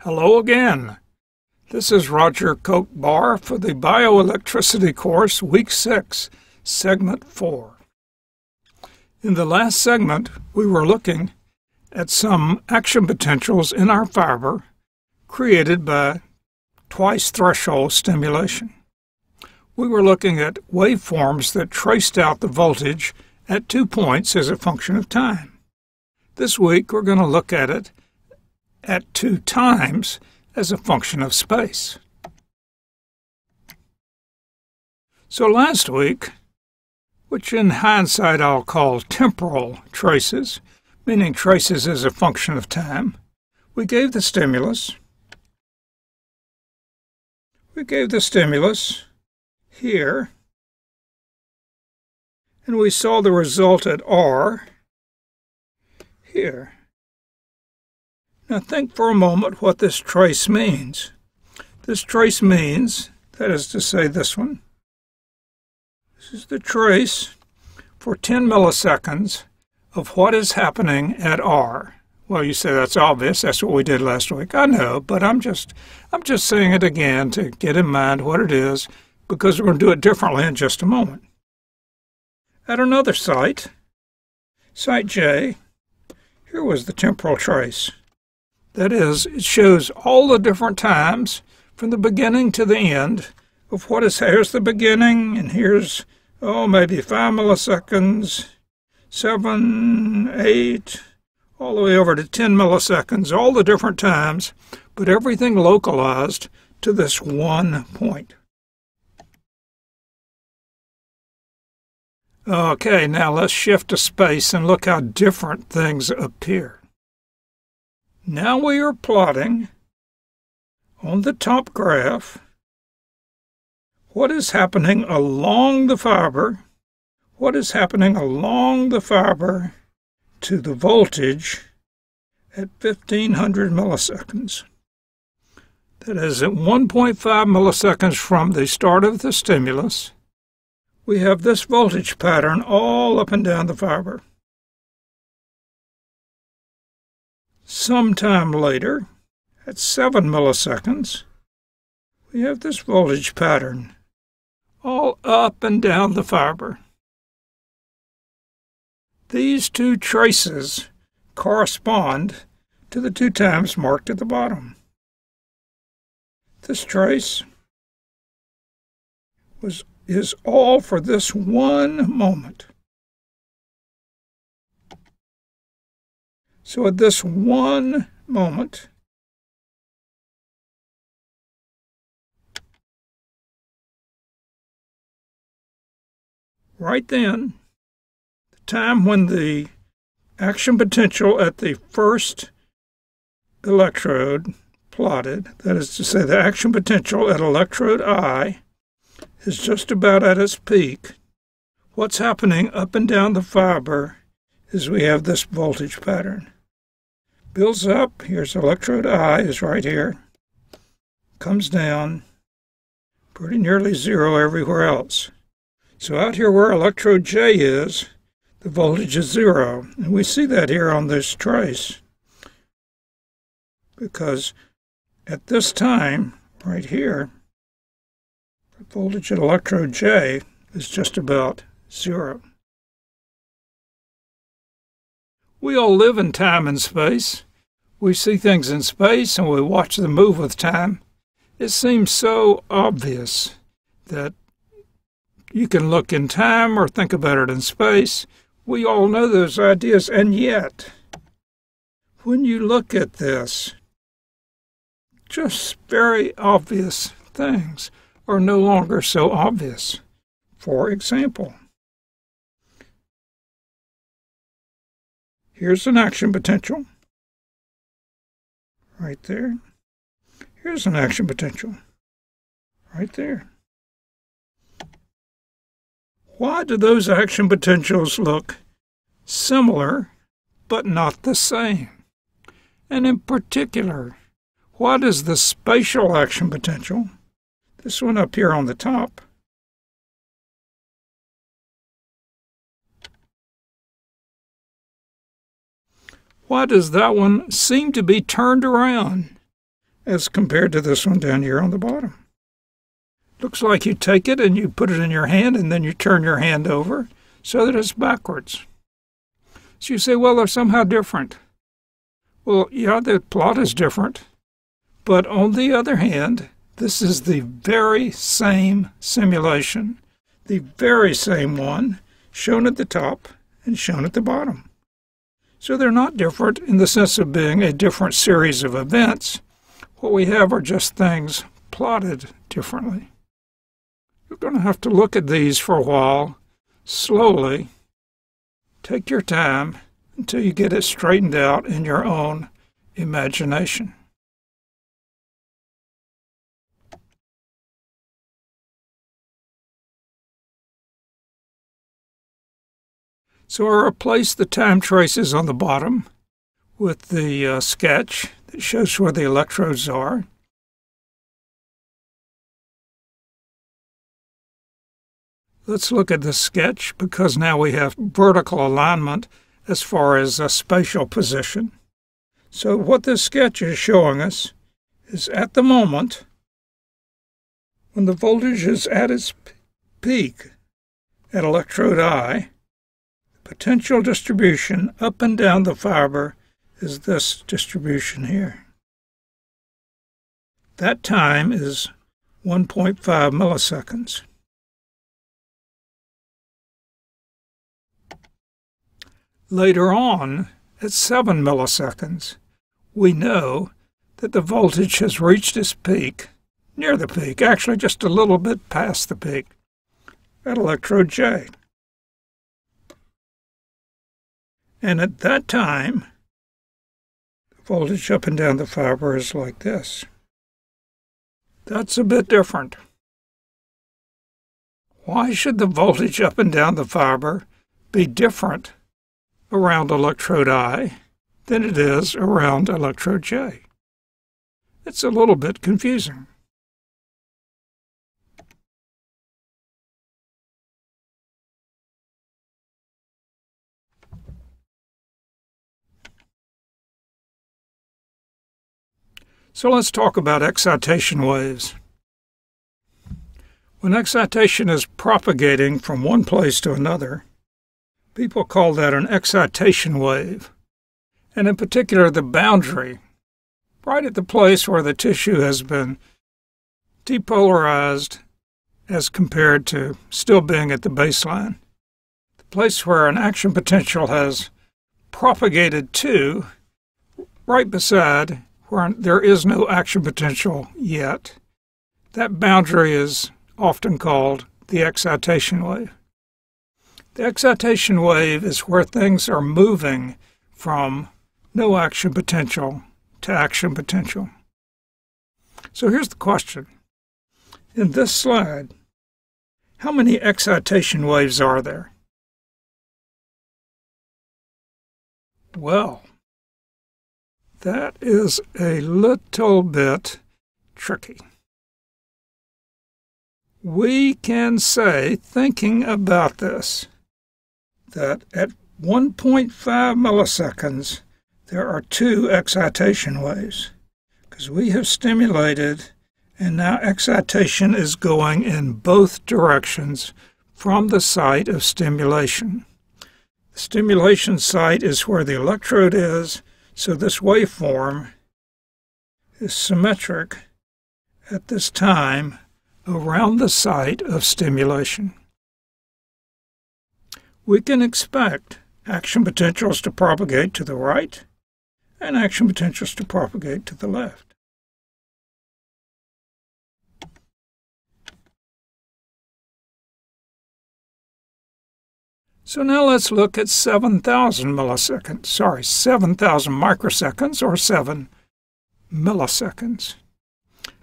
Hello again. This is Roger Koch Barr for the Bioelectricity course, Week 6, Segment 4. In the last segment, we were looking at some action potentials in our fiber created by twice-threshold stimulation. We were looking at waveforms that traced out the voltage at 2 points as a function of time. This week, we're going to look at it at 2 times as a function of space. So last week, which in hindsight I'll call temporal traces, meaning traces as a function of time, we gave the stimulus. We gave the stimulus here, and we saw the result at R here. Now think for a moment what this trace means. This trace means, that is to say this one, this is the trace for 10 milliseconds of what is happening at R. Well, you say that's obvious, that's what we did last week. I know, but I'm just saying it again to get in mind what it is, because we're going to do it differently in just a moment. At another site, site J, here was the temporal trace. That is, it shows all the different times from the beginning to the end of what is, here's the beginning, and here's, maybe 5 milliseconds, 7, 8, all the way over to 10 milliseconds, all the different times, but everything localized to this one point. Okay, now let's shift to space and look how different things appear. Now we are plotting on the top graph what is happening along the fiber, to the voltage at 1500 milliseconds. That is at 1.5 milliseconds from the start of the stimulus. We have this voltage pattern all up and down the fiber. Sometime later, at 7 milliseconds, we have this voltage pattern all up and down the fiber. These 2 traces correspond to the 2 times marked at the bottom. This trace is all for this one moment. So at this one moment, right then, the time when the action potential at the first electrode plotted, that is to say the action potential at electrode I, is just about at its peak, what's happening up and down the fiber is we have this voltage pattern. Builds up, here's electrode I is right here, comes down, pretty nearly zero everywhere else. So out here where electrode J is, the voltage is 0, and we see that here on this trace, because at this time, right here, the voltage at electrode J is just about 0. We all live in time and space. We see things in space and we watch them move with time. It seems so obvious that you can look in time or think about it in space. We all know those ideas, and yet, when you look at this, just very obvious things are no longer so obvious. For example, here's an action potential, right there. Here's an action potential, right there. Why do those action potentials look similar but not the same? And in particular, why does the spatial action potential, this one up here on the top, why does that one seem to be turned around as compared to this one down here on the bottom. Looks like you take it and you put it in your hand and then you turn your hand over so that it's backwards. So you say, well, they're somehow different. Well, yeah, the plot is different. But on the other hand, this is the very same simulation, the very same one shown at the top and shown at the bottom. So they're not different in the sense of being a different series of events. What we have are just things plotted differently. You're going to have to look at these for a while, slowly. Take your time until you get it straightened out in your own imagination. So I replace the time traces on the bottom with the sketch that shows where the electrodes are. Let's look at the sketch because now we have vertical alignment as far as a spatial position. So what this sketch is showing us is at the moment, when the voltage is at its peak at electrode I, potential distribution up and down the fiber is this distribution here. That time is 1.5 milliseconds. Later on, at 7 milliseconds, we know that the voltage has reached its peak, near the peak, actually just a little bit past the peak, at electrode J. And at that time, the voltage up and down the fiber is like this. That's a bit different. Why should the voltage up and down the fiber be different around electrode I than it is around electrode J? It's a little bit confusing. So let's talk about excitation waves. When excitation is propagating from one place to another, people call that an excitation wave, and in particular the boundary, right at the place where the tissue has been depolarized as compared to still being at the baseline, the place where an action potential has propagated to, right beside where there is no action potential yet. That boundary is often called the excitation wave. The excitation wave is where things are moving from no action potential to action potential. So here's the question. In this slide, how many excitation waves are there? Well, that is a little bit tricky. We can say, thinking about this, that at 1.5 milliseconds, there are 2 excitation waves, because we have stimulated, and now excitation is going in both directions from the site of stimulation. The stimulation site is where the electrode is, so this waveform is symmetric at this time around the site of stimulation. We can expect action potentials to propagate to the right and action potentials to propagate to the left. So now let's look at 7,000 microseconds or 7 milliseconds.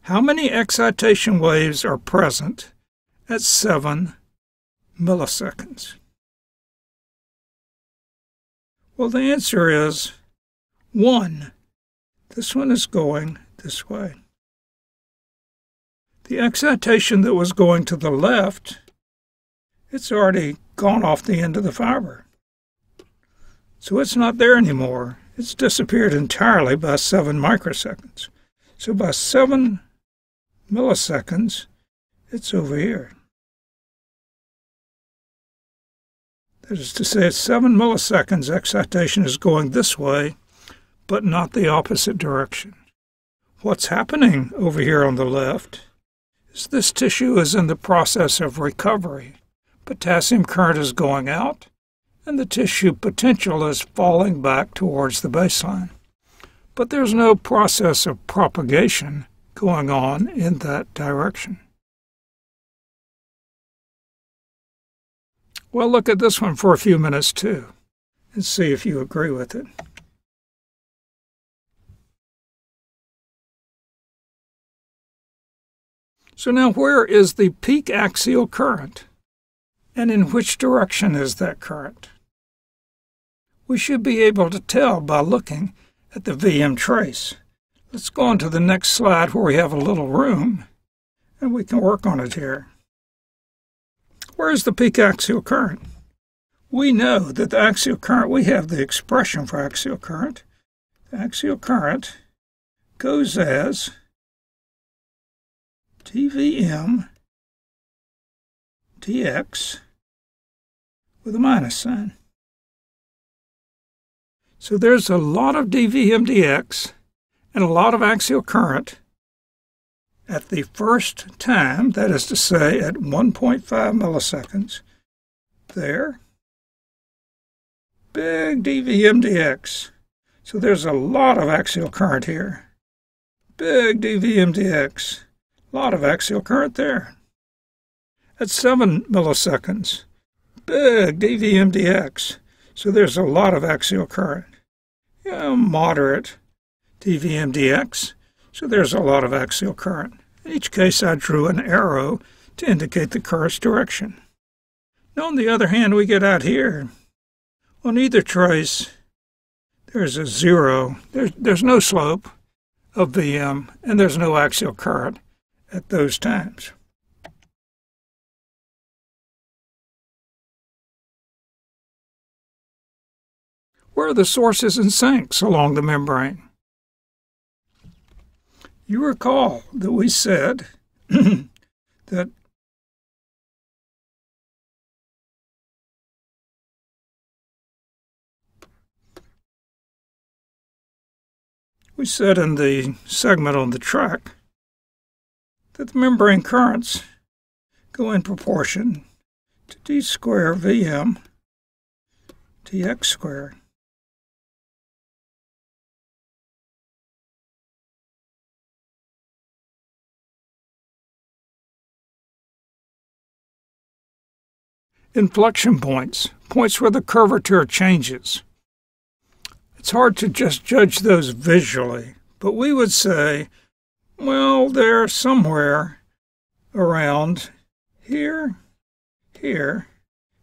How many excitation waves are present at 7 milliseconds? Well, the answer is 1. This one is going this way. The excitation that was going to the left, it's already gone off the end of the fiber. So it's not there anymore. It's disappeared entirely by 7 microseconds. So by 7 milliseconds, it's over here. That is to say, at 7 milliseconds, excitation is going this way, but not the opposite direction. What's happening over here on the left is this tissue is in the process of recovery. Potassium current is going out, and the tissue potential is falling back towards the baseline. But there's no process of propagation going on in that direction. Well, look at this one for a few minutes too, and see if you agree with it. So now where is the peak axial current? And in which direction is that current? We should be able to tell by looking at the VM trace. Let's go on to the next slide where we have a little room, and we can work on it here. Where is the peak axial current? We know that the axial current, we have the expression for axial current. The axial current goes as dVm dx with a minus sign. So there's a lot of dVm dx and a lot of axial current at the first time, that is to say at 1.5 milliseconds. There. Big dVm dx. So there's a lot of axial current here. Big dVm dx. A lot of axial current there. At 7 milliseconds, big dVm dx. So there's a lot of axial current. Moderate dVm dx. So there's a lot of axial current. In each case, I drew an arrow to indicate the current's direction. Now, on the other hand, we get out here. On either trace, there's a zero. There's no slope of Vm, and there's no axial current at those times. Where are the sources and sinks along the membrane? You recall that we said that in the segment on the track that the membrane currents go in proportion to d squared Vm dx squared. Inflection points, points where the curvature changes. It's hard to just judge those visually, but we would say, well, they're somewhere around here, here,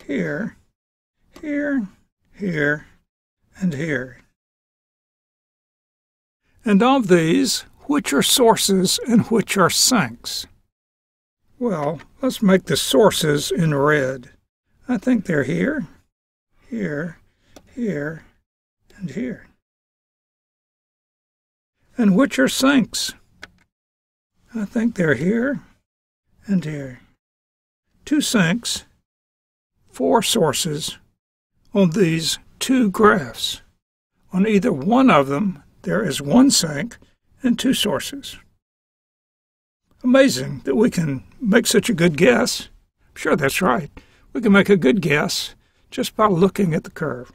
here, here, here, and here. And of these, which are sources and which are sinks? Well, let's make the sources in red. I think they're here, here, here, and here. And which are sinks? I think they're here and here. 2 sinks, 4 sources on these 2 graphs. On either one of them, there is 1 sink and 2 sources. Amazing that we can make such a good guess. I'm sure that's right. We can make a good guess just by looking at the curve.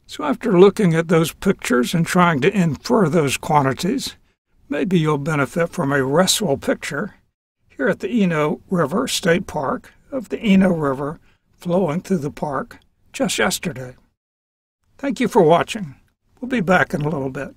So after looking at those pictures and trying to infer those quantities, maybe you'll benefit from a restful picture here at the Eno River State Park of the Eno River flowing through the park just yesterday. Thank you for watching. We'll be back in a little bit.